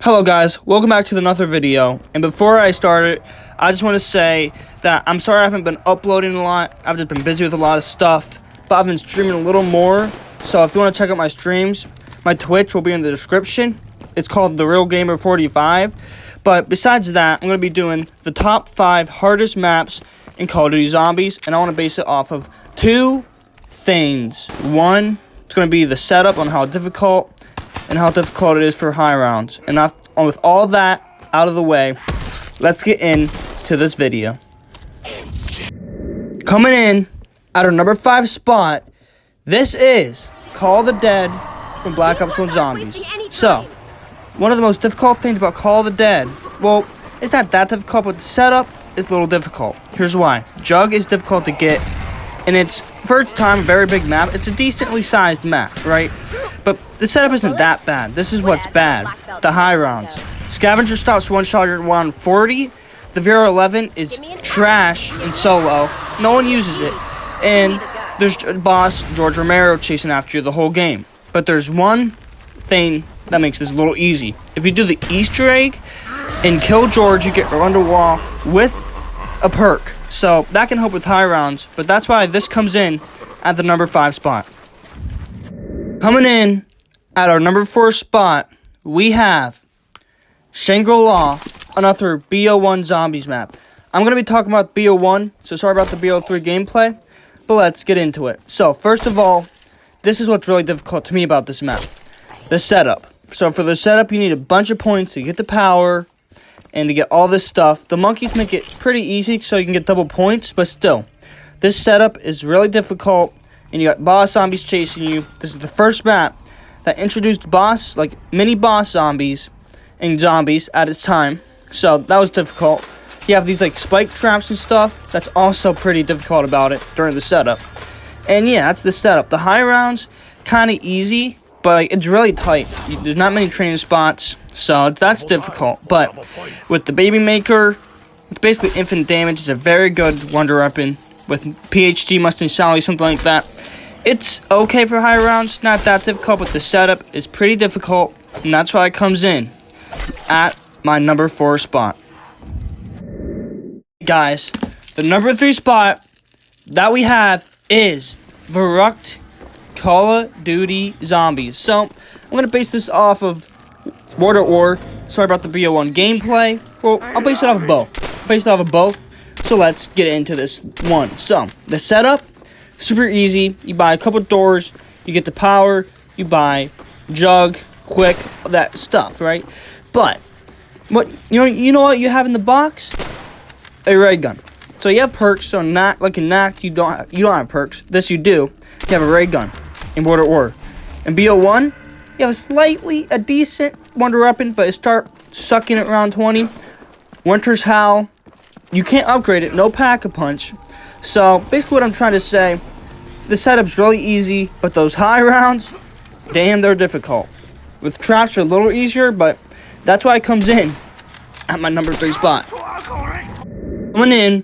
Hello guys, welcome back to another video, and before I start it, I just want to say that I'm sorry I haven't been uploading a lot. I've just been busy with a lot of stuff, but I've been streaming a little more. So if you want to check out my streams, my Twitch will be in the description. It's called The Real Gamer 45. But besides that, I'm going to be doing the top 5 hardest maps in Call of Duty Zombies, and I want to base it off of 2 things. One, it's going to be the setup on how difficult it is for high rounds. And with all that out of the way, let's get into this video. Coming in at our number 5 spot, this is Call of the Dead from Black Ops 1 Zombies. So, one of the most difficult things about Call of the Dead, well, it's not that difficult, but the setup is a little difficult. Here's why. Jug is difficult to get, and it's, for its time, a very big map. It's a decently sized map, right? But the setup isn't that bad. This is what's bad. The high rounds. Scavenger stops one shot at 140. The VR-11 is trash in solo. No one uses it. And there's boss George Romero chasing after you the whole game. But there's one thing that makes this a little easy. If you do the Easter egg and kill George, you get under WAW-BO4 with a perk. So that can help with high rounds. But that's why this comes in at the number 5 spot. Coming in at our number 4 spot, we have Shangri-La, another BO1 Zombies map. I'm going to be talking about BO1, so sorry about the BO3 gameplay, but let's get into it. So, first of all, this is what's really difficult to me about this map. The setup. So, for the setup, you need a bunch of points to get the power and to get all this stuff. The monkeys make it pretty easy so you can get double points, but still, this setup is really difficult. And you got boss zombies chasing you. This is the first map that introduced mini boss zombies and zombies at its time. So that was difficult. You have these spike traps and stuff. That's also pretty difficult about it during the setup. And yeah, that's the setup. The high rounds, kind of easy, but it's really tight. There's not many training spots, so that's difficult. But with the baby maker, it's basically infinite damage. It's a very good wonder weapon. With PhD, Mustang Sally, something like that. It's okay for high rounds, not that difficult, but the setup is pretty difficult, and that's why it comes in at my number 4 spot. Guys, the number 3 spot that we have is Verruckt Call of Duty Zombies. So, I'm going to base this off of WAW-BO4. Sorry about the BO1 gameplay. Well, I'll base it off of both. So let's get into this one. So, the setup, super easy. You buy a couple doors, you get the power, you buy jug, quick, that stuff, right? But, you know what you have in the box? A ray gun. So you have perks, so not like in Knocked, you don't have perks. This you do. You have a ray gun in WAW-BO4. In BO1, you have a decent wonder weapon, but it start sucking at round 20. Winter's Howl. You can't upgrade it, no pack-a-punch. So, basically what I'm trying to say, the setup's really easy, but those high rounds, damn, they're difficult. With traps, they're a little easier, but that's why it comes in at my number 3 spot. Coming in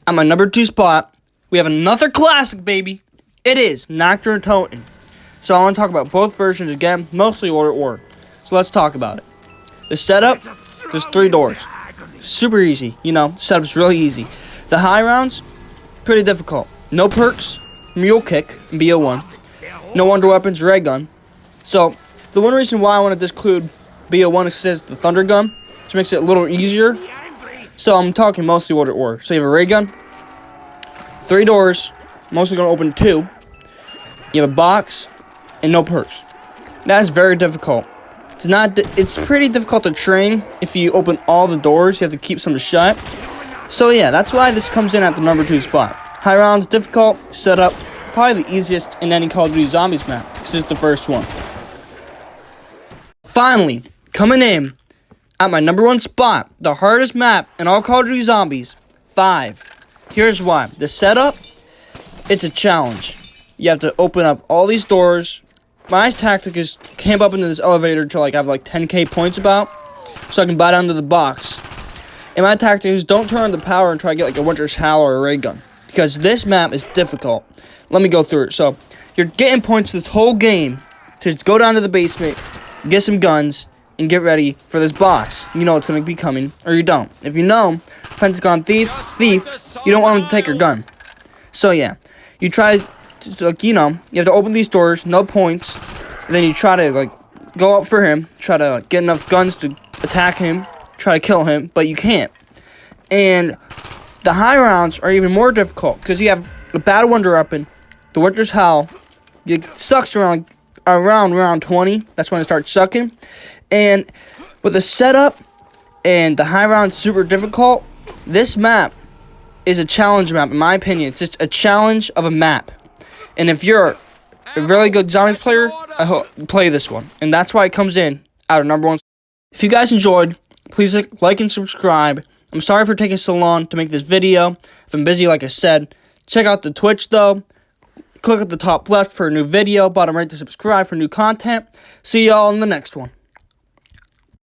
at my number 2 spot, we have another classic, baby. It is Knocked and Taunton. So, I want to talk about both versions again, mostly WAW-BO4. So, let's talk about it. The setup, there's 3 doors. Super easy, setup's really easy. The high rounds, pretty difficult. No perks, mule kick, and BO1. No wonder weapons, ray gun. So, the one reason why I want to disclude BO1 is because it's the thunder gun, which makes it a little easier. So, I'm talking mostly WAW-BO4. So, you have a ray gun, 3 doors, mostly going to open 2. You have a box, and no perks. That is very difficult. It's pretty difficult to train. If you open all the doors, you have to keep some shut. So yeah, that's why this comes in at the number 2 spot. High rounds, difficult, setup, probably the easiest in any Call of Duty Zombies map. This is the first one. Finally, coming in at my number 1 spot, the hardest map in all Call of Duty Zombies, 5. Here's why. The setup, it's a challenge. You have to open up all these doors. My tactic is camp up into this elevator until I have 10k points about, so I can buy down to the box. And my tactic is don't turn on the power and try to get a Winter's Howl or a ray gun, because this map is difficult. Let me go through it. So, you're getting points this whole game to go down to the basement, get some guns, and get ready for this boss. You know it's going to be coming, or you don't. If you know, Pentagon Thief, you don't want him to take your gun. So yeah, you try, like, you know, you have to open these doors, no points, and then you try to, like, go up for him, try to get enough guns to attack him, try to kill him, but you can't. And the high rounds are even more difficult, because you have the Bad Wonder weapon, the Winter's Howl. It sucks around round 20. That's when it starts sucking. And with the setup and the high round super difficult, this map is a challenge map, in my opinion. It's just a challenge of a map. And if you're a really good zombies player, I hope you play this one. And that's why it comes in out of #1. If you guys enjoyed, please like and subscribe. I'm sorry for taking so long to make this video. I've been busy, like I said. Check out the Twitch, though. Click at the top left for a new video. Bottom right to subscribe for new content. See y'all in the next one.